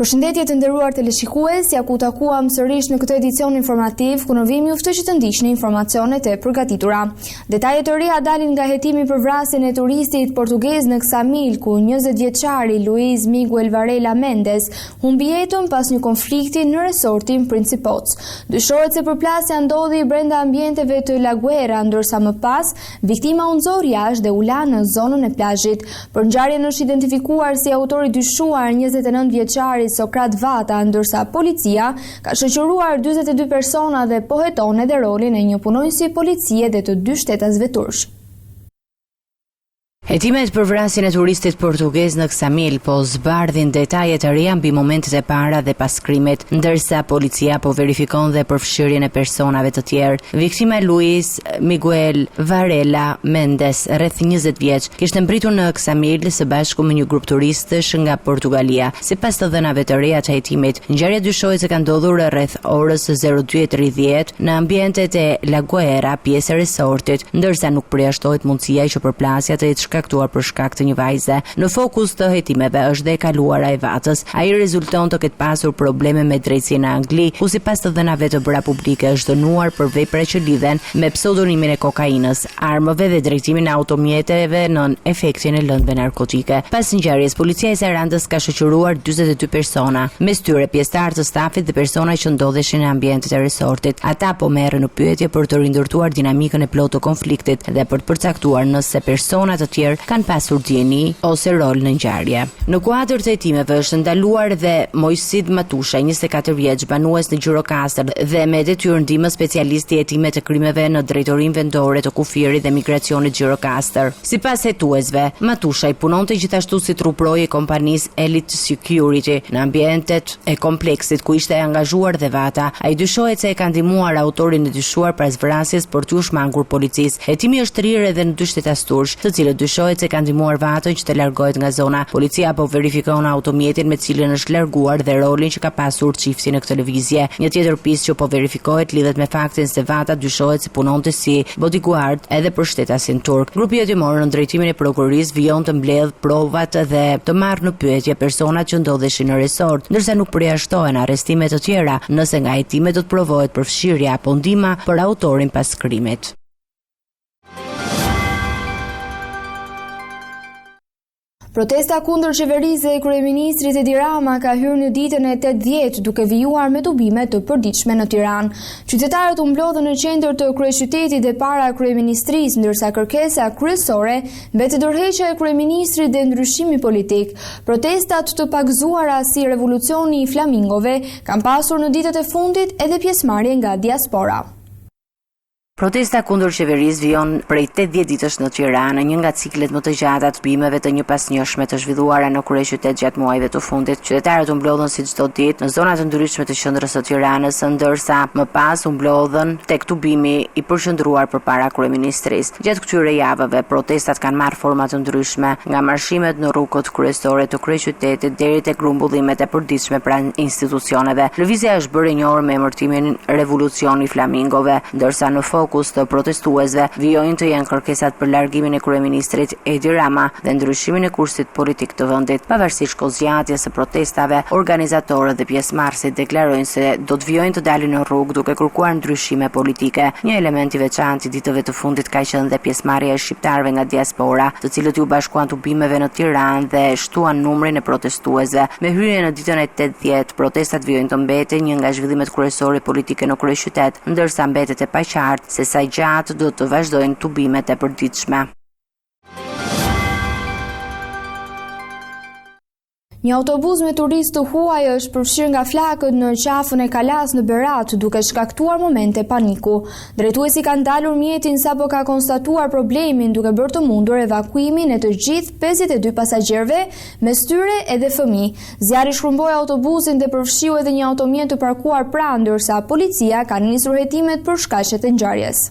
Përshëndetje të nderuar teleshikues, ja ku takuam sërish në këtë edicion informativ, ku në vim ju ftoj që të ndiqni informacionet e përgatitura. Detajet të reja dalin nga hetimi për vrasjen e turistit portugez në Ksamil, ku 20 vjeçari Luis Miguel Varela Mendes humbi jetën pas një konflikti në resortin Principoc. Dyshohet se përplasja ndodhi brenda ambienteve të Laguera, ndërsa më pas viktima u nxorr jashtë dhe u la në zonën e plazhit. Për ngjarjen është identifikuar si autori dyshuar 29 vjeçari Sokrat Vata, ndërsa policia ka shoqëruar 42 persona dhe po heton edhe rolin e një punonjësi policie dhe të 2 shtetësve turq. Hetimet për vrasjen e turistit portugez në Ksamil po zbardhin detajet e reja mbi momentet e para dhe pas krimit, ndërsa policia po verifikon dhe përfshirjen e personave të tjerë. Viktima Luis Miguel Varela Mendes, rreth 20 vjeç, kishte mbritur në Ksamil së bashku me një grup turistësh nga Portugalia. Sipas të dhënave të reja të hetimit, ngjarja dyshohet se ka ndodhur rreth orës 02:30 në ambientet e Laguera, pjesë e resortit, ndërsa nuk përjashtohet mundësia që përplasja të jetë shkaktuar për shkak të një vajze. Në fokus të hetimeve është dhe e kaluara e Vatës. Ai rezulton të ketë pasur probleme me drejtësinë në Angli, ku sipas të dhënave të bëra publike është dënuar për vepra që lidhen me pseudonimin e kokainës, armëve dhe drejtimin e automjeteve nën efektin e lëndëve narkotike. Pas ngjarjes, policia e Sarandës ka shoqëruar 42 persona, mes tyre pjesëtarë të stafit dhe persona që ndodheshin në ambientet e resortit. Ata po merren në pyetje për të rindërtuar dinamikën e plotë të konfliktit dhe për të përcaktuar nëse persona të tjerë kanë pasur dieni ose rol në ngjarje. Në kuadër të hetimeve është ndaluar dhe Mojsid Matusha, 24 vjeç, banues në Gjirokastër dhe me detyrë ndihmë specialist i hetimeve të krimeve në Drejtorinë Vendore të Kufirit dhe Migracionit Gjirokastër. Sipas hetuesve, Matusha i punonte gjithashtu si truproi e kompanisë Elite Security në ambientet e kompleksit ku ishte angazhuar dhe Vata. Ai dyshohet se e ka ndihmuar autorin e dyshuar pas vrasjes për t'u shmangur policisë. Hetimi është rirë edhe në 2 shtetas turq, të cilët dyshohet se ka ndihmuar Vatën që të largohet nga zona. Policia po verifikon automjetin me cilën është larguar dhe rolin që ka pasur çifti në këtë lëvizje. Një tjetër pistë që po verifikohet lidhet me faktin se Vata dyshohet se punonte si bodyguard edhe për shtetasin turk. Grupi hetimor në drejtimin e prokurorisë vijon të mbledh provat dhe të marrë në pyetje personat që ndodheshin në resort, ndërsa nuk përjashtohen arrestime të tjera nëse nga hetimet do të provohet përfshirja apo ndihma për autorin pas krimit. Protesta kundër qeverisë e kryeministrit Edi Rama ka hyrë në ditën e 80 duke vijuar me tubime të përditshme në Tiranë. Qytetarët u mblodhën në qendër të kryeqytetit dhe para kryeministrisë, ndërsa kërkesa kryesore mbeti dorëheqja e kryeministrit dhe ndryshimi politik. Protestat të pagëzuara si revolucioni i flamingove kanë pasur në ditët e fundit edhe pjesëmarrje nga diaspora. Protesta kundër qeverisë vijon prej 80 ditësh në Tiranë, një nga ciklet më të gjata të bimeve të njëpasnjëshme të zhvilluara në kryeqytet gjatë muajve të fundit. Qytetarët u mblodhën si çdo ditë në zona të ndryshme të qendrës së Tiranës, ndërsa më pas u mblodhën tek tubimi i përqendruar përpara kryeministrisë. Gjatë këtyre javëve, protestat kanë marrë forma të ndryshme, nga marshimet në rrugët kryesore të kryeqytetit deri tek grumbullimet e përditshme pranë institucioneve. Lëvizja është bërë e njohur me emërtimin Revolucioni i Flamingove, ndërsa në fokus të protestuesve vijojnë të janë kërkesat për largimin e kryeministrit Edi Rama dhe ndryshimin e kursit politik të vendit. Pavarësisht kozgjatjes së protestave, organizatorët dhe pjesëmarrësit deklarojnë se do të vijojnë të dalin në rrugë duke kërkuar ndryshime politike. Një element i veçantë i ditëve të fundit ka qenë dhe pjesëmarrja e shqiptarëve nga diaspora, të cilët u bashkuan tubimeve në Tiranë dhe shtuan numrin e protestuesve. Me hyrjen në ditën e 80, protestat vijojnë të mbeten një nga zhvillimet kryesore politike në kryeqytet, ndërsa mbetet e paqartë se sa gjatë do të vazhdojnë tubimet e përditshme. Një autobus me turistë të huaj është përfshirë nga flakët në qafën e Kalas në Berat, duke shkaktuar momente paniku. Drejtuesi ka ndalur mjetin sapo ka konstatuar problemin, duke bërë të mundur evakuimin e të gjithë 52 pasagjerëve, mes tyre edhe fëmijë. Zjarri shkrumboi autobusin dhe përfshiu edhe një automjet të parkuar pranë, ndërsa policia ka nisur hetimet për shkaqet e ngjarjes.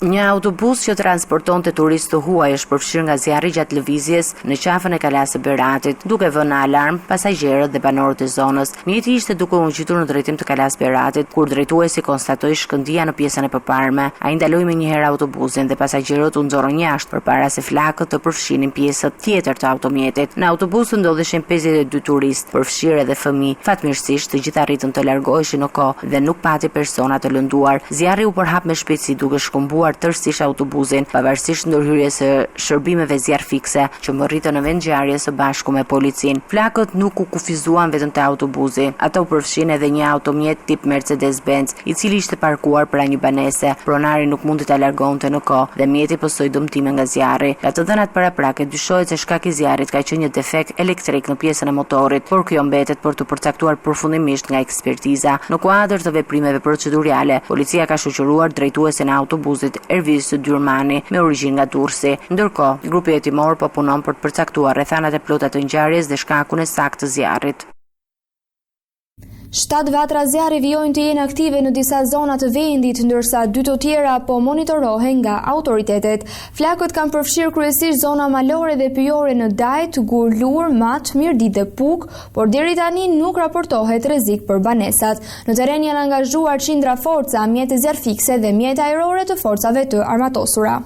Një autobus që transportonte turistë të huaj është përfshirë nga zjarri gjatë lëvizjes në qafën e kalas së Beratit, duke vënë në alarm pasagjerët dhe banorët e zonës. Mjeti ishte duke u ngjitur në drejtim të kalas Beratit, kur drejtuesi konstatoi shkëndija në pjesën e përparme. Ai ndaloi menjëherë autobusin dhe pasagjerët u nxorën jashtë përpara se flakët të përfshinin pjesën tjetër të automjetit. Në autobus ndodheshin 52 turistë, përfshirë edhe fëmijë. Fatmirësisht të gjithë arritën të largoheshin në kohë dhe nuk pati persona të lënduar. Zjarri u përhap me shpejtësi duke shkëmbuar tërësisht autobusin, pavarësisht ndërhyrjes së shërbimeve zjarr fikse që morritën në vend ngjarje së bashku me policin. Flakët nuk u kufizuan vetëm te autobusi, ato përfshin edhe një automjet tip Mercedes-Benz, i cili ishte parkuar pranë një banese. Pronari nuk mundi ta largonte në kohë dhe mjeti posoi dëmtime nga zjarri. Nga të dhënat paraprake dyshohet se shkaki i zjarrit ka qenë një defekt elektrik në pjesën e motorit, por kjo mbetet për të përcaktuar përfundimisht nga ekspertiza. Në kuadër të veprimeve procedurale, policia ka shoqëruar drejtuesin e autobusit Ervis Dyrmani me origjinë nga Durrësi. Ndërkohë, grupi hetimor po punon për të përcaktuar rrethanat e plota të ngjarjes dhe shkakun e saktë të zjarrit. 7 vatra zjarri vijojnë të jenë aktive në disa zona të vendit, ndërsa 2 të tjera po monitorohen nga autoritetet. Flakët kanë përfshirë kryesisht zona malore dhe pyjore në Dajt, Gur, Lur, Mat, Mirdit dhe Puk, por deri tani nuk raportohet rrezik për banesat. Në teren janë angazhuar qindra forca, mjete zjarfikse dhe mjete ajrore të forcave të armatosura.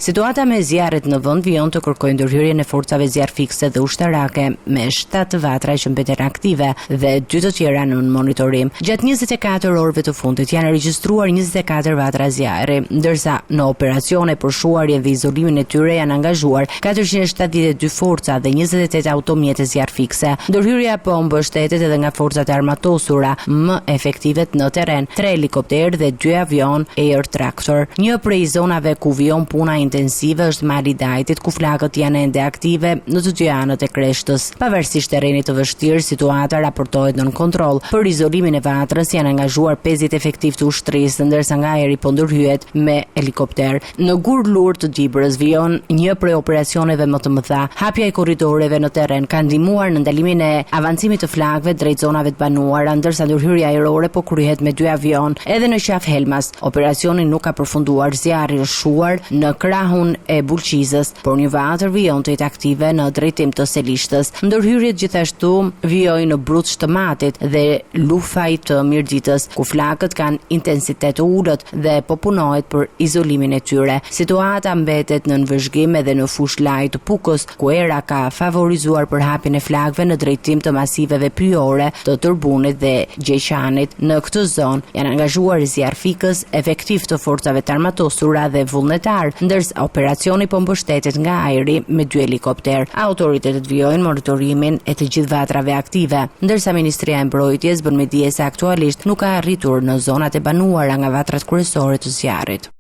Situata me zjarret në vend vijon të kërkojë ndërhyrjen e forcave zjarfikse dhe ushtarake me 7 vatra që mbeten aktive dhe 2 të tjera në monitorim. Gjatë 24 orëve të fundit janë regjistruar 24 vatra zjarri, ndërsa në operacione për shuarjen dhe izolimin e tyre janë angazhuar 472 forca dhe 28 automjete zjarfikse. Ndërhyrja po mbështetet edhe nga forcat e armatosura më efektivet në terren, 3 helikopter dhe 2 avion Air Tractor. Një prej zonave ku vijon puna intensive është mali i Dajtit, ku flakët janë ende aktive në të dy anët e Kreshtës. Pavarësisht terrenit të vështirë, situata raportohet nën kontroll. Për izolimin e vatrës janë angazhuar 50 efektiv të ushtrisë, ndërsa nga ajri po ndërhyet me helikopter. Në Gur Lur të Gjibrës vijon një prej operacioneve më të mëdha. Hapja e korridoreve në terren ka ndihmuar në ndalimin e avancimit të flakëve drejt zonave të banuara, ndërsa ndërhyrja ajrore po kryhet me 2 avion. Edhe në qaf Helmas, operacioni nuk ka përfunduar, zjarri është shuar në krahun e Bulqizës, por një vatër vijon të jetë aktive në drejtim të Selishtës. Ndërhyrjet gjithashtu vijojnë në Bruc të Matit dhe Lufaj të Mirditës, ku flakët kanë intensitet të ulët dhe po punohet për izolimin e tyre. Situata mbetet në vëzhgim edhe në fushë laj të Pukës, ku era ka favorizuar për hapjen e flakëve në drejtim të masiveve pyjore të Tërbunit dhe Gjeqanit. Në këtë zonë janë angazhuar zjarfikës, efektiv të forcave të armatosura dhe vullnetar, ndërsa operacioni po mbështetet nga ajri me 2 helikopter. Autoritetet vijojnë monitorimin e të gjithë vatrave aktive, ndërsa Ministria e Mbrojtjes bën me dije se aktualisht nuk ka arritur në zonat e banuara nga vatrat kryesore të zjarrit.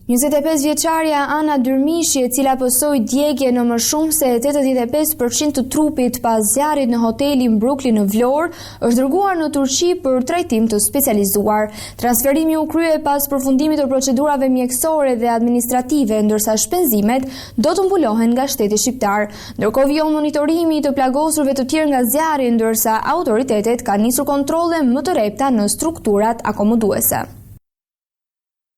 25 vjeçarja Ana Dyrmishi, e cila pësoi djegje në më shumë se 85% të trupit pas zjarrit në hotelin Brooklyn në Vlorë, është dërguar në Turqi për trajtim të specializuar. Transferimi u krye pas përfundimit të procedurave mjekësore dhe administrative, ndërsa shpenzimet do të mbulohen nga shteti shqiptar. Ndërkohë vijon monitorimi të plagosurve të tjerë nga zjarri, ndërsa autoritetet kanë nisur kontrolle më të repta në strukturat akomoduese.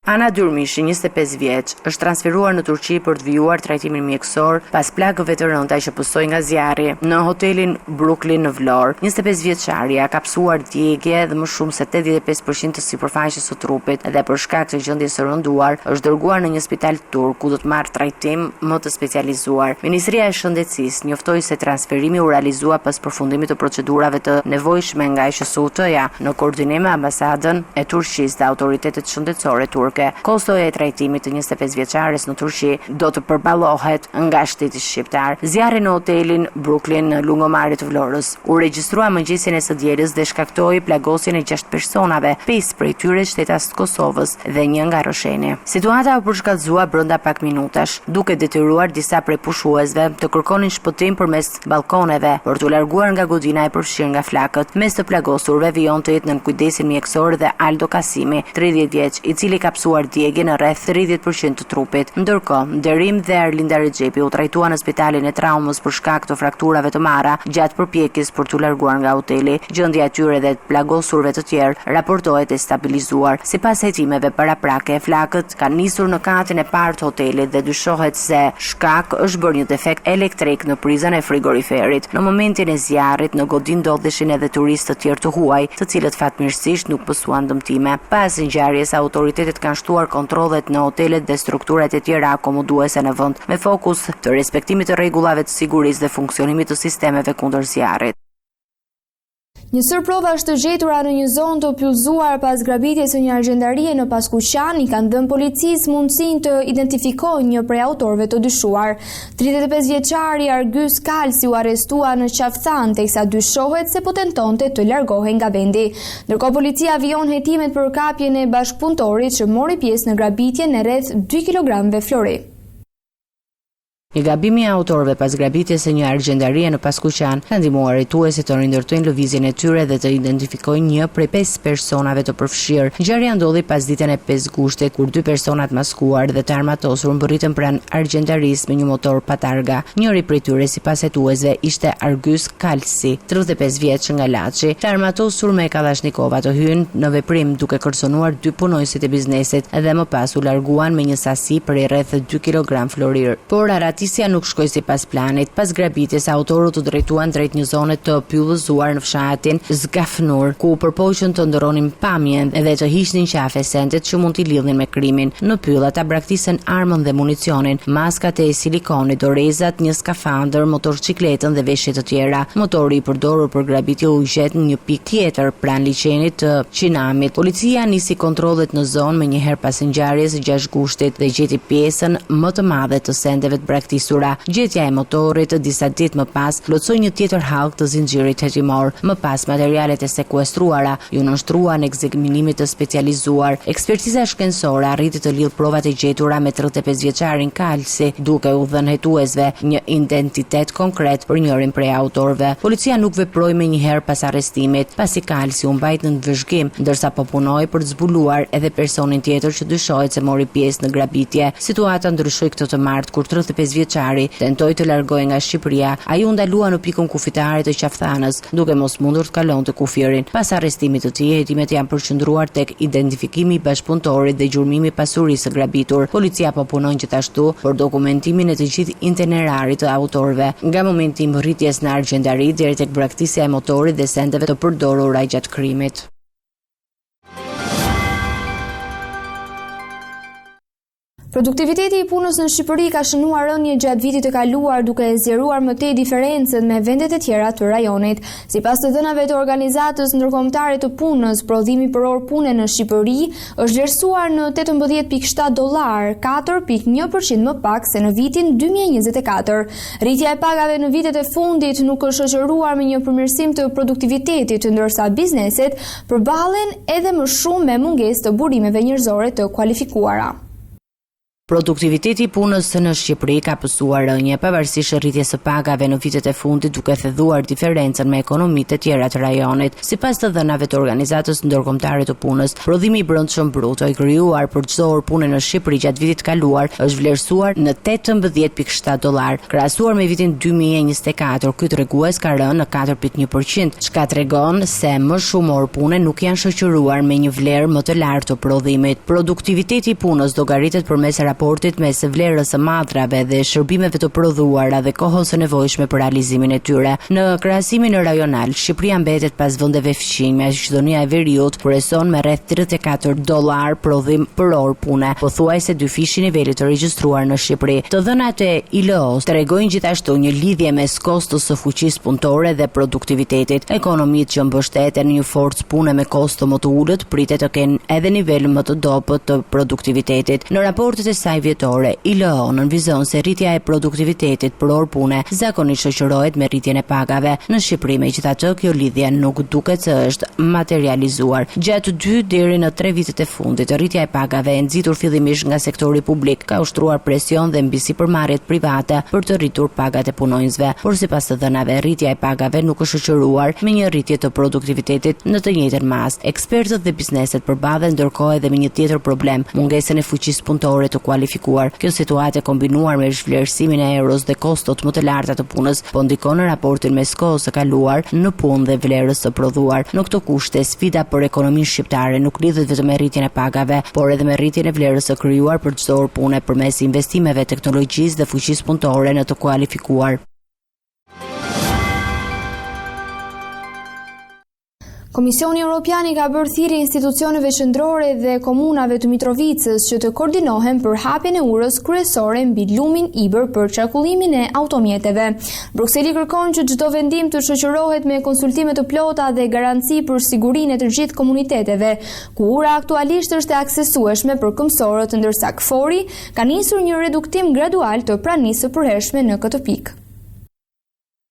Ana Dyrmishi, 25 vjeç, është transferuar në Turqi për të vijuar trajtimin mjekësor pas plagëve të rënda që pësoi nga zjarri në hotelin Brooklyn në Vlorë. 25 vjeçaria ka psuar djegje dhe më shumë se 85% të sipërfaqes së trupit dhe për shkak të gjendjes së rënduar është dërguar në një spital turk ku do të marrë trajtim më të specializuar. Ministria e Shëndetësisë njoftoi se transferimi u realizua pas përfundimit të procedurave të nevojshme nga SHSUT-ja në koordinim me ambasadën e Turqisë dhe autoritetet shëndetësore turke. Kostoja e trajtimit të 25 vjeçares në Turqi do të përballohet nga shteti shqiptar. Zjarri në hotelin Brooklyn në lungomare të Vlorës u regjistrua mëngjesin e së dielës dhe shkaktoi plagosjen e 6 personave, 5 prej tyre shtetas të Kosovës dhe 1 nga Rosheni. Situata u përshkallëzua brenda pak minutash, duke detyruar disa prej pushuesve të kërkonin shpëtim përmes balkoneve për t'u larguar nga godina e përfshirë nga flakët. Mes të plagosurve vijon të jetë nën kujdesin mjekësor dhe Aldo Kasimi, 30 vjeç, i cili ka vlerësuar djegje në rreth 30% të trupit. Ndërkohë, Nderim dhe Erlinda Rexhepi u trajtuan në spitalin e traumës për shkak të frakturave të marra gjatë përpjekjes për t'u larguar nga hoteli. Gjendja e tyre dhe të plagosurve të tjerë raportohet e stabilizuar. Sipas hetimeve paraprake, flakët kanë nisur në katin e parë të hotelit dhe dyshohet se shkak është bërë një defekt elektrik në prizën e frigoriferit. Në momentin e zjarrit në godin ndodheshin edhe turistë të tjerë të huaj, të cilët fatmirësisht nuk pësuan dëmtime. Pas ngjarjes, autoritetet kanë shtuar kontrollet në hotelet dhe strukturat e tjera akomoduese në vend, me fokus të respektimit të rregullave të sigurisë dhe funksionimit të sistemeve kundër zjarrit. Një sër prova është gjetura në një zonë të pyllëzuar pas grabitjes së një argjendarie në Paskuqan, i kanë dhënë policisë mundësinë të identifikojnë një prej autorëve të dyshuar. 35 vjeçari Argyes Kalsi u arrestua në Qafthan, teksa dyshohet se po tentonte të largohej nga vendi. Ndërkohë policia vijon hetimet për kapjen e bashkëpunëtorit që mori pjesë në grabitjen e rreth 2 kilogramëve flori. Një gabim i autorëve pas grabitjes së një argjendarie në Paskuqan ka ndihmuar hetuesit të rindërtojnë lëvizjen e tyre dhe të identifikojnë një prej 5 personave të përfshirë. Ngjarja ndodhi pas ditën e 5 gushtit, kur 2 persona të maskuar dhe të armatosur mbërritën pranë argjendarisë me një motor pa targa. Njëri prej tyre, sipas hetuesve, ishte Argyes Kalsi, 35 vjeç nga Laçi. Të armatosur me kalashnikova të hynë në veprim duke kërcënuar 2 punojësit e biznesit dhe më pas u larguan me një sasi për rreth 2 kg florir. Por Ratisja nuk shkoi sipas planit. Pas grabitjes, autorët u drejtuan drejt një zone të pyllëzuar në fshatin Zgafnur, ku përpoqën të ndërronin pamjen dhe të hiqnin qafe sentet që mund t'i lidhin me krimin. Në pyll ata braktisën armën dhe municionin, maskat e silikonit, dorezat, një skafandër, motorcikletën dhe veshje të tjera. Motori i përdorur për grabitje u gjet në një pikë tjetër pranë liçenit të Qinamit. Policia nisi kontrollet në zonë më njëherë pas ngjarjes 6 gushtit dhe gjeti pjesën më të madhe të sendeve të braktisura. Gjetja e motorit disa ditë më pas plotësoi një tjetër hallk të zinxhirit hetimor. Më pas materialet e sekuestruara ju nënshtruan ekzaminimit të specializuar. Ekspertiza shkencore arriti të lidh provat e gjetura me 35 vjeçarin Kalsi, duke u dhënë hetuesve një identitet konkret për njërin prej autorëve. Policia nuk veproi menjëherë pas arrestimit, pasi Kalsi u mbajt në vëzhgim, ndërsa po punoi për të zbuluar edhe personin tjetër që dyshohet se mori pjesë në grabitje. Situata ndryshoi këtë të martë kur 35 vjeçari tentoi të largohej nga Shqipëria. Ai u ndalua në pikën kufitare të Qafthanës, duke mos mundur të kalonte kufirin. Pas arrestimit të tij, hetimet janë përqendruar tek identifikimi i bashkëpunëtorit dhe gjurmimi i pasurisë së grabitur. Policia po punon gjithashtu për dokumentimin e të gjithë itinerarit të autorëve, nga momenti i mbërritjes në argjendari deri tek braktisja e motorit dhe sendeve të përdorura gjatë krimit. Produktiviteti i punës në Shqipëri ka shënuar rënje gjatë vitit të kaluar, duke zgjeruar më tej diferencën me vendet e tjera të rajonit. Sipas të dhënave të organizatës ndërkombëtare të punës, prodhimi për orë pune në Shqipëri është vlerësuar në $18.7, 4.1% më pak se në vitin 2024. Rritja e pagave në vitet e fundit nuk është shoqëruar me një përmirësim të produktivitetit, ndërsa bizneset përballen edhe më shumë me mungesë të burimeve njerëzore të kualifikuara. Produktiviteti i punës në Shqipëri ka pësuar rënje pavarësisht rritjes së pagave në vitet e fundit, duke thedhuar diferencën me ekonomitë e tjera të rajonit. Sipas të dhënave të organizatës ndërkombëtare të punës, prodhimi i brendshëm bruto i krijuar për çdo orë pune në Shqipëri gjatë vitit të kaluar është vlerësuar në $18.7. Krahasuar me vitin 2024, ky tregues ka rënë në 4.1%, çka tregon se më shumë orë pune nuk janë shoqëruar me një vlerë më të lartë të prodhimit. Produktiviteti i punës llogaritet përmes raportit mes vlerës së madrave dhe shërbimeve të prodhuara dhe kohës së nevojshme për realizimin e tyre. Në krahasimin rajonal, Shqipëria mbetet pas vendeve fqinj, Maqedonia e Veriut preson me rreth $34 prodhim për orë pune, pothuajse 2 nivelit të regjistruar në Shqipëri. Të dhënat e ILO-s tregojnë gjithashtu një lidhje mes kostos së fuqisë punëtore dhe produktivitetit. Ekonomitë që mbështeten në një forcë pune me kosto më të ulët pritet të kenë edhe nivel më të dobët të produktivitetit. Në raportet e saj vjetore, ILO nënvizon se rritja e produktivitetit për orë pune zakonisht shoqërohet me rritjen e pagave. Në Shqipëri, megjithatë, kjo lidhje nuk duket se është materializuar. Gjatë 2 deri në 3 vitet e fundit, rritja e pagave e nxitur fillimisht nga sektori publik ka ushtruar presion dhe mbi sipërmarrjet private për të rritur pagat e punonjësve, por sipas të dhënave, rritja e pagave nuk është shoqëruar me një rritje të produktivitetit në të njëjtën mas. Ekspertët dhe bizneset përballen ndërkohë edhe me një tjetër problem, mungesën e fuqisë punëtore të kualifikuar. Kjo situatë kombinuar me zhvlerësimin e euros dhe kostot më të larta të punës, po ndikon në raportin mes kohës së kaluar në punë dhe vlerës së prodhuar. Në këto kushte, sfida për ekonominë shqiptare nuk lidhet vetëm me rritjen e pagave, por edhe me rritjen e vlerës së krijuar për çdo orë pune përmes investimeve, teknologjisë dhe fuqisë punëtore në të kualifikuar. Komisioni Evropian I ka bërë thirrje institucioneve qendrore dhe komunave të Mitrovicës që të koordinohen për hapjen e urës kryesore mbi lumin Iber për qarkullimin e automjeteve. Brukseli kërkon që çdo vendim të shoqërohet me konsultime të plota dhe garanci për sigurinë e të gjithë komuniteteve, ku ura aktualisht është e aksesueshme për këmbësorët, ndërsa KFOR-i ka nisur një reduktim gradual të pranisë së përhershme në këtë pikë.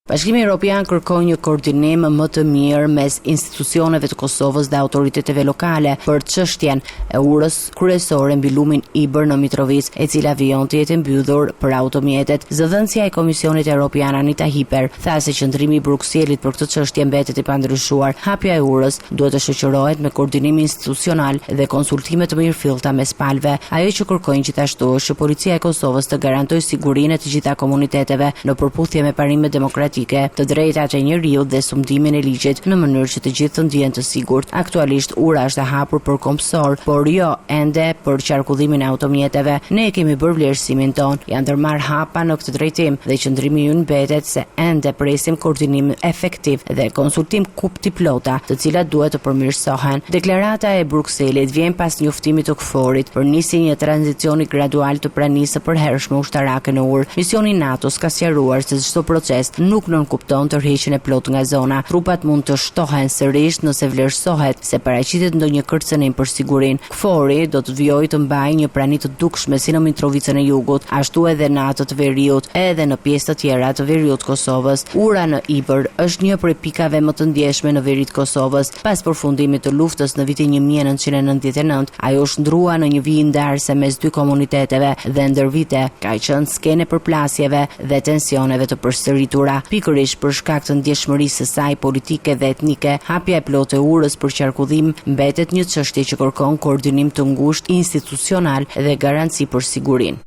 Bashkimi Evropian kërkon një koordinim më të mirë mes institucioneve të Kosovës dhe autoriteteve lokale për çështjen e urës kryesore mbi lumin Iber në Mitrovic, e cila vijon të jetë mbyllur për automjetet. Zëdhënësia e Komisionit Evropian Anita Hiper tha se qëndrimi I Brukselit për këtë çështje mbetet I pandryshuar. Hapja e urës duhet të shoqërohet me koordinim institucional dhe konsultime të mirëfillta mes palëve. Ajo që kërkojnë gjithashtu është që policia e Kosovës të garantojë sigurinë e të gjitha komuniteteve në përputhje me parimet demokratike, të drejtat e njeriut dhe sumdimin e ligjit në mënyrë që të gjithë të ndihen të sigurt. Aktualisht ura është e hapur për kombësor, por jo ende për qarkullimin e automjeteve. Ne kemi bërë vlerësimin ton, janë ndërmarrë hapa në këtë drejtim dhe qëndrimi ynë mbetet se ende presim koordinim efektiv dhe konsultim kuptiplota, të cilat duhet të përmirësohen. Deklarata e Brukselit vjen pas njoftimit të KFOR-it për nisjen e tranzicioni gradual të pranisë së përhershme ushtarake në urë. Misioni NATO ka sqaruar se çdo proces nuk nënkupton tërheqjen e plot nga zona. Trupat mund të shtohen sërish nëse vlerësohet se paraqitet ndonjë kërcënim për sigurinë. KFOR-i do të vijojë të mbajë një prani të dukshme si në Mitrovicën e Jugut, ashtu edhe në atë të Veriut, edhe në pjesë të tjera të Veriut Kosovës. Ura në Iber është një prej pikave më të ndjeshme në veri të Kosovës. Pas përfundimit të luftës në vitin 1999, ajo është ndrua në një vijë ndarëse mes dy komuniteteve dhe ndër vite ka qenë skene përplasjeve dhe tensioneve të përsëritura. Pikërisht për shkak të ndjeshmërisë së saj politike dhe etnike, hapja e plotë e urës për qarkullim mbetet një çështje që kërkon koordinim të ngushtë institucional dhe garanci për sigurinë.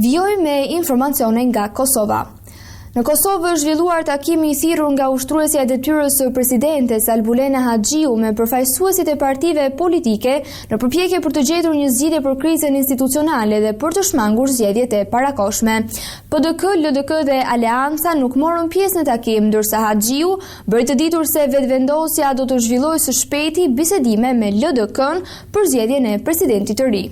Vijoj me informacione nga Kosova. Në Kosovë është zhvilluar takimi I thirrur nga ushtruesja e detyrës së presidentes Albulena Haxhiu me përfaqësuesit e partive politike në përpjekje për të gjetur një zgjidhje për krizën institucionale dhe për të shmangur zgjedhjet e parakohshme. PDK, LDK dhe Aleanca nuk morën pjesë në takim, ndërsa Haxhiu bëri të ditur se vetëvendosja do të zhvillojë së shpejti bisedime me LDK-n për zgjedhjen e presidentit të ri.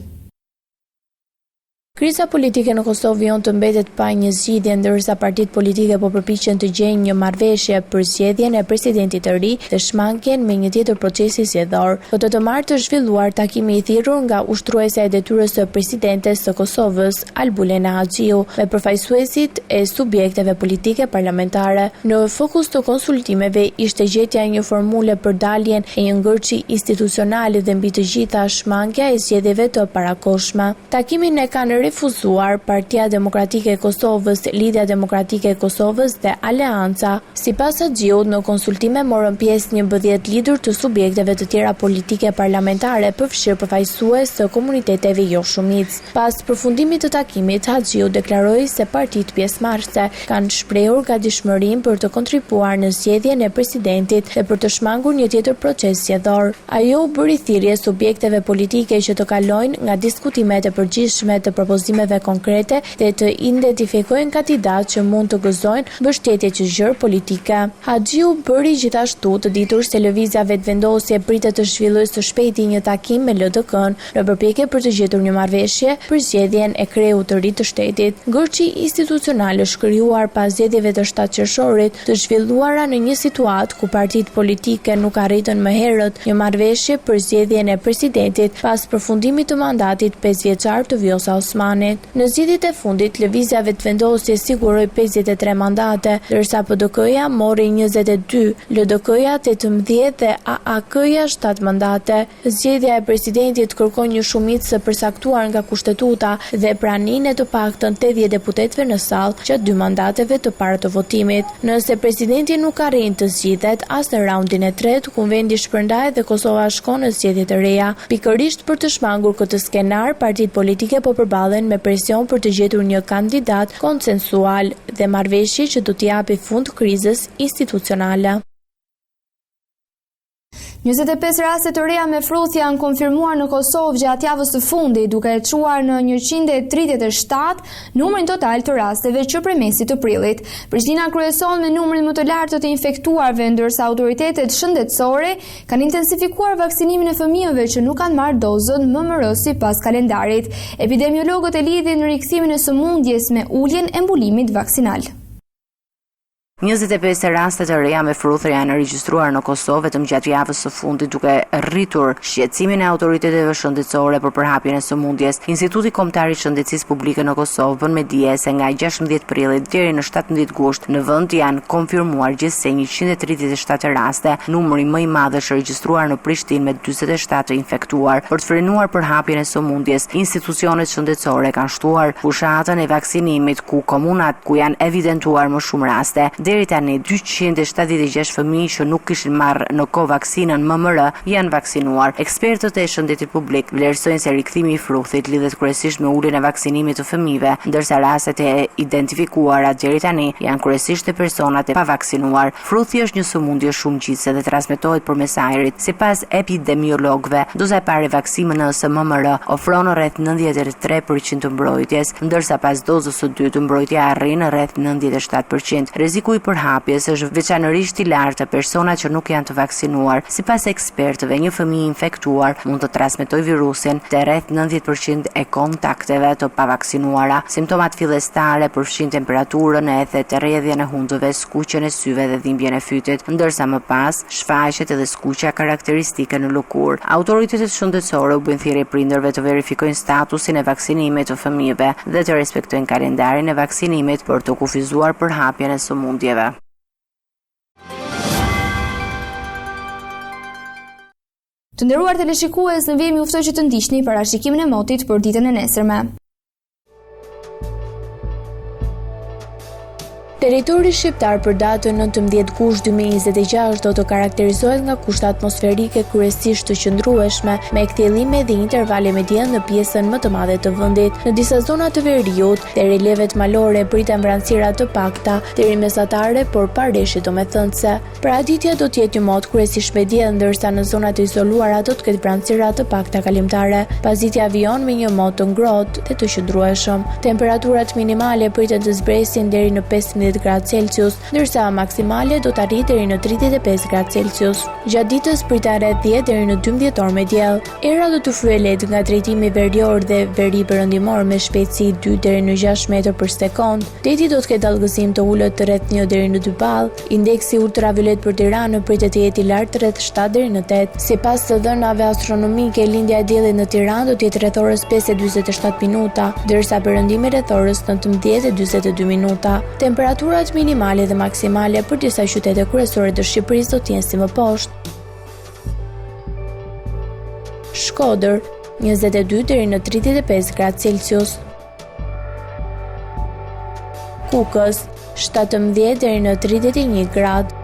Kriza politike në Kosovë vjen të mbetet pa një zgjidhje, ndërsa partitë politike po përpiqen të gjejnë një marrëveshje për zgjedhjen e presidentit të ri dhe shmangjen me një tjetër procesi zgjedhor. Të martë të zhvilluar takimi I thirrur nga ushtruesja e detyrës së presidentes së Kosovës, Albulena Haxhiu, me përfaqësuesit e subjekteve politike parlamentare. Në fokus të konsultimeve ishte gjetja e një formule për daljen e një ngërçi institucionale dhe mbi të gjitha shmangja e zgjedhjeve të parakohshme. Takimin e kanë refuzuar Partia Demokratike e Kosovës, Lidhja Demokratike e Kosovës dhe Aleanca. Sipas Haxhiut, në konsultime morën pjesë 11 lider të subjekteve të tjera politike parlamentare, përfshirë përfaqësues të komuniteteve jo shumicë. Pas përfundimit të takimit, Haxhiu deklaroi se partitë pjesëmarrëse kanë shprehur gatishmërinë për të kontribuar në zgjedhjen e presidentit dhe për të shmangur një tjetër proces zgjedhor. Ajo bëri thirrje subjekteve politike që të kalojnë nga diskutimet e përgjithshme të propozimit propozimeve konkrete dhe të identifikojnë kandidatë që mund të gëzojnë mbështetje që zgjër politike. Haxhiu bëri gjithashtu të ditur se lëvizja vetëvendosje pritet të zhvillojë së shpejti një takim me LDK-n në përpjekje për të gjetur një marrëveshje për zgjedhjen e kreut të ri të shtetit. Gërçi institucional është krijuar pas zgjedhjeve të 7 qershorit, të zhvilluara në një situatë ku partitë politike nuk arritën më herët një marrëveshje për zgjedhjen e presidentit pas përfundimit të mandatit 5 vjeçar të Vjosa Osmanit. Në zgjedhjet e fundit, lëvizja vetëvendosje siguroi 53 mandate, ndërsa PDK-ja mori 22, LDK-ja 18 dhe AAK-ja 7 mandate. Zgjedhja e presidentit kërkon një shumicë së përcaktuar nga kushtetuta dhe praninë e të paktën 80 deputetëve në sallë gjatë 2 mandateve të para të votimit. Nëse presidenti nuk arrin të zgjidhet as në raundin e tretë, Kuvendi shpërndahet dhe Kosova shkon në zgjedhje të reja. Pikërisht për të shmangur këtë skenar, partitë politike po përballen me presion për të gjetur një kandidat konsensual dhe marrëveshje që do t'i japi fund krizës institucionale. 25 raste të reja me fruth janë konfirmuar në Kosovë gjatë javës së fundit, duke e çuar në 137 numrin total të rasteve që prej mesit të prillit. Prishtina kryeson me numrin më të lartë të infektuarve, ndërsa autoritetet shëndetësore kanë intensifikuar vaksinimin e fëmijëve që nuk kanë marrë dozën MMR sipas kalendarit. Epidemiologët e lidhin rikthimin e sëmundjes me uljen e mbulimit vaksinal. 25 raste të reja me fruthe janë regjistruar në Kosovë vetëm gjatë javës së fundit, duke rritur shqetësimin e autoriteteve shëndetësore për përhapjen e sëmundjes. Instituti Kombëtar i Shëndetësisë Publike në Kosovë bën me dije se nga 16 prillit deri në 17 gusht në vend janë konfirmuar gjithsej 137 raste, numri më i madh është regjistruar në Prishtinë me 47 të infektuar. Për të frenuar përhapjen e sëmundjes, institucionet shëndetësore kanë shtuar fushatën e vaksinimit ku komunat ku janë evidentuar më shumë raste. Deri tani 276 fëmijë që nuk kishin marrë në kohë vaksinën MMR janë vaksinuar. Ekspertët e shëndetit publik vlerësojnë se rikthimi i fruthit lidhet kryesisht me uljen e vaksinimit të fëmijëve, ndërsa rastet e identifikuara deri tani janë kryesisht te personat e pavaksinuar. Fruthi është një sëmundje shumë ngjitse dhe transmetohet përmes ajrit. Sipas epidemiologëve, doza e parë e vaksinës së MMR ofron rreth 93% të mbrojtjes, ndërsa pas dozës së dytë mbrojtja arrin rreth 97%. Rreziku i përhapjes është veçanërisht i lartë të personat që nuk janë të vaksinuar. Sipas ekspertëve, një fëmijë infektuar mund të transmetojë virusin te rreth 90% e kontakteve të pavaksinuara. Simptomat fillestare përfshin temperaturën, ethet, rrjedhjen e hundëve, skuqjen e syve dhe dhimbjen e fytit, ndërsa më pas shfaqet edhe skuqja karakteristike në lëkurë. Autoritetet shëndetësore u bën thirrje prindërve të verifikojnë statusin e vaksinimit të fëmijëve dhe të respektojnë kalendarin e vaksinimit për të kufizuar përhapjen e sëmundjeve. Të nderuar teleshikues, në vijim juftoj që të ndiqni parashikimin e motit për ditën e nesërme. Territori shqiptar për datën 19 gusht 2026 do të karakterizohet nga kushte atmosferike kryesisht të qëndrueshme, me kthjellime dhe intervale me diell në pjesën më të madhe të vendit. Në disa zona të veriut dhe relevet malore priten vranësira të pakta deri mesatare, por pa rreshje domethënëse. Paraditja do të jetë një mod kryesisht me diell, ndërsa në zonat e izoluara do të ketë vranësira të pakta kalimtare. Pasditja vijon me një mod të ngrohtë dhe të qëndrueshëm. Temperaturat minimale priten të zbresin deri në 15 gradë Celsius, ndërsa maksimale do të arrijë deri në 35 gradë Celsius. Gjatë ditës pritet rreth 10 deri në 12 orë me diell. Era do të fryejë lehtë nga drejtimi verior dhe veri perëndimor me shpejtësi 2 deri në 6 metër për sekond. Deti do të ketë dallgëzim të ulët të rreth 1 deri në 2 ballë. Indeksi ultraviolet për Tiranë pritet të jetë i lartë rreth 7 deri në 8. Sipas të dhënave astronomike, lindja e diellit në Tiranë do të jetë rreth orës 5:47 minuta, ndërsa perëndimi rreth orës 19:42 minuta. Temperaturat minimale dhe maksimale për disa qytete kryesore të Shqipërisë do të jenë si më poshtë. Shkodër 22 deri në 35 gradë Celsius. Kukës 17 deri në 31 gradë.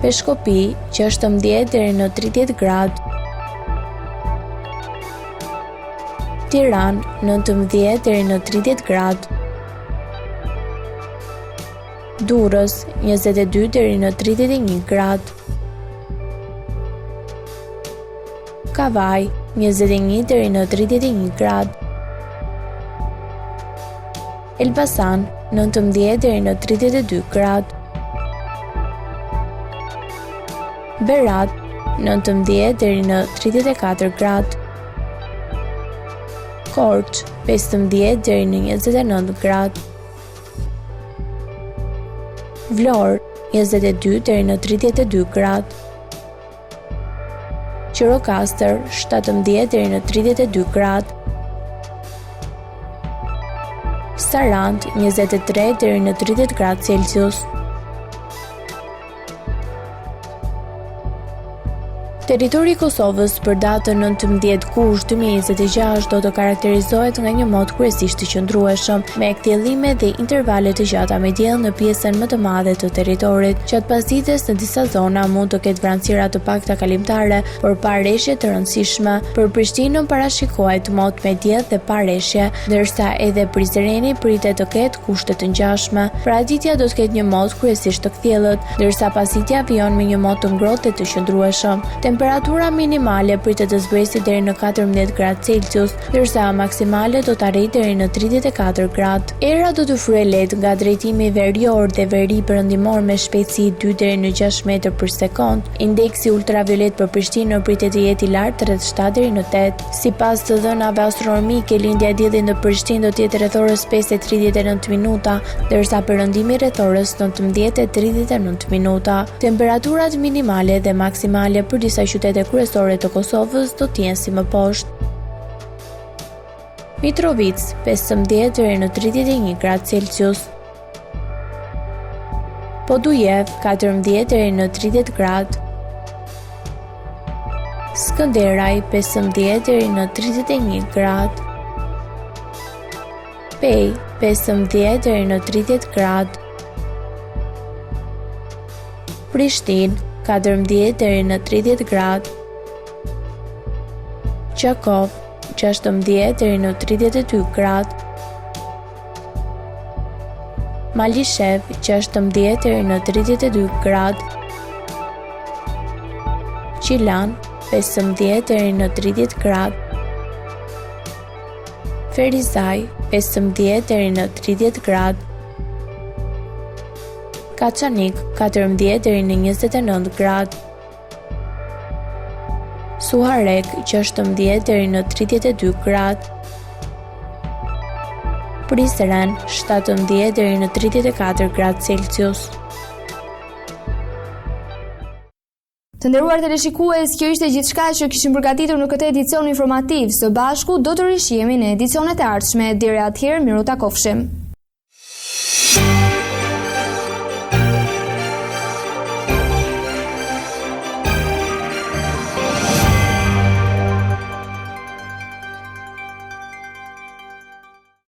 Peshkopi 16 deri në 30 gradë. Tiranë 19 deri në 30 gradë. Durrës 22 deri në 31 gradë. Kavaj 21 deri në 31 gradë. Elbasan 19 deri në 32 gradë. Berat 19 deri në 34 gradë. Korç 15 deri në 29 gradë. Vlorë 22 deri në 32 gradë. Gjirokastër 17 deri në 32 gradë. Sarand 23 deri në 30 gradë Celsius. Territori i Kosovës për datën 19 gusht 2026 do të karakterizohet nga një mod kryesisht të qëndrueshëm, me kthjellime dhe intervale të gjata me diell në pjesën më të madhe të territorit. Gjatë pasdites në disa zona mund të ketë vranësira të pakta kalimtare, por pa rreshje të rëndësishme. Për Prishtinën parashikohet mod me diell dhe pa rreshje, ndërsa edhe Prizreni pritet të ketë kushte të ngjashme. Paraditja do të ketë një mod kryesisht të kthjellët, ndërsa pasditja vijon me një mod të ngrohtë dhe të qëndrueshëm. Temperatura minimale pritet të zbresë deri në 14 gradë Celsius, ndërsa maksimale do të arrijë deri në 34 gradë. Era do të fryejë lehtë nga drejtimi verior dhe veri perëndimor me shpejtësi 2 deri në 6 metër për sekond. Indeksi ultraviolet për Prishtinën pritet të jetë i lartë rreth 7 deri në 8. Sipas të dhënave astronomike, lindja e diellit në Prishtinë do të jetë rreth orës 5:39 minuta, ndërsa perëndimi rreth orës 19:39 minuta. Temperaturat minimale dhe maksimale për disa qytete kryesore të Kosovës do të jenë si më poshtë. Mitrovica 15 deri në 31 gradë Celsius. Podujev 14 deri në 30 gradë. Skënderaj 15 deri në 31 gradë. Pej 15 deri në 30 gradë. Prishtinë 14 deri në 30 gradë. Çakov 16 deri në 32 gradë. Malishev 16 deri në 32 gradë. Qilan 15 deri në 30 gradë. Ferizaj 15 deri në 30 gradë. Kaçanik 14 deri në 29 gradë. Suharek 16 deri në 32 gradë. Prizren 17 deri në 34 gradë Celsius. Të nderuar teleshikues, kjo ishte gjithçka që kishim përgatitur në këtë edicion informativ. Së bashku do të rishihemi në edicionet e ardhshme. Deri atëherë, miru takofshim.